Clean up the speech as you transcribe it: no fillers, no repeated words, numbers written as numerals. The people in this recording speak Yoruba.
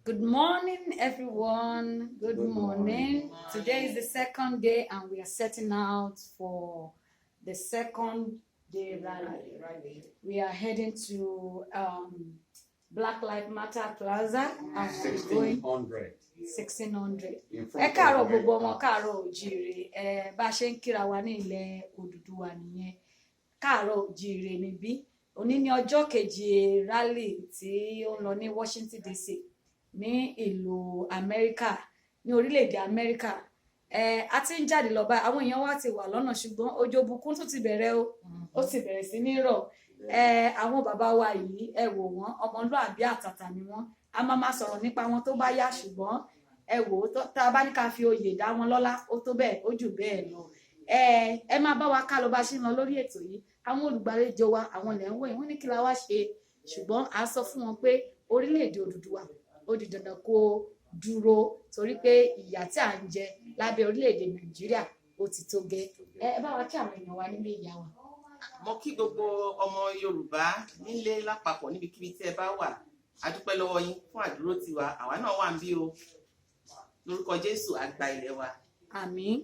Good morning, everyone. Good morning. Today is the second day, and we are setting out for the second day rally. We are heading to Black Lives Matter Plaza. 1600. 1600. Ẹ káàárọ̀ gbogbo ọmọ káàárọ̀ oòjíire. Bá ṣe ń kíra wa ní ilẹ̀ Odùduwà nìyẹn. Káàárọ̀ oòjíire níbí. Òní ní ọjọ́ kejì rally tí ó ń lọ ní Washington DC. Ní ìlú Amẹ́ríkà, ní orílẹ̀-èdè Amẹ́ríkà. A ti ń jáde lọ bá àwọn èèyàn wa ti wà lọ́nà, ṣùgbọ́n òjò bùkún tún ti bẹ̀rẹ̀ o. Ó ti bẹ̀rẹ̀ sí ní rọ̀. Àwọn bàbá wa yìí, ẹ wò wọ́n, ọmọlúàbí àtàtà ni wọ́n. A máa sọ̀rọ̀ nípa wọn tó bá yá, ṣùgbọ́n ẹ wò ó, tá a bá ní ká fi oyè dá wọn lọ́lá, ó tó bẹ́ẹ̀, ó jù bẹ́ẹ̀ lọ. Ẹ máa bá wa ká lọ bá ṣe ń lọ lórí ètò yìí. Àwọn olùgbàlejò wa, àwọn ilẹ̀ ń wò yìí, wọ́n ní kí la wá ṣe, ṣùgbọ́n a sọ fún wọn pé orílẹ̀-èdè Odùduwà ó di dandan kó dúró torí pé ìyà tí à ń jẹ lábẹ́ orílẹ̀-èdè Nàìjíríà ó ti tó gẹ́. Ẹ bá wa kí àwọn èèyàn wa nílé ìyá wa. Mo kí gbogbo ọmọ Yorùbá nílé lápapọ̀ níbikíbi tí ẹ bá wà. A dúpẹ́ lọ́wọ́ yín fún àdúró tiwa. Àwa náà wà ń bí o. Lórúkọ Jésù àgbà ilẹ̀ wa. Àmín.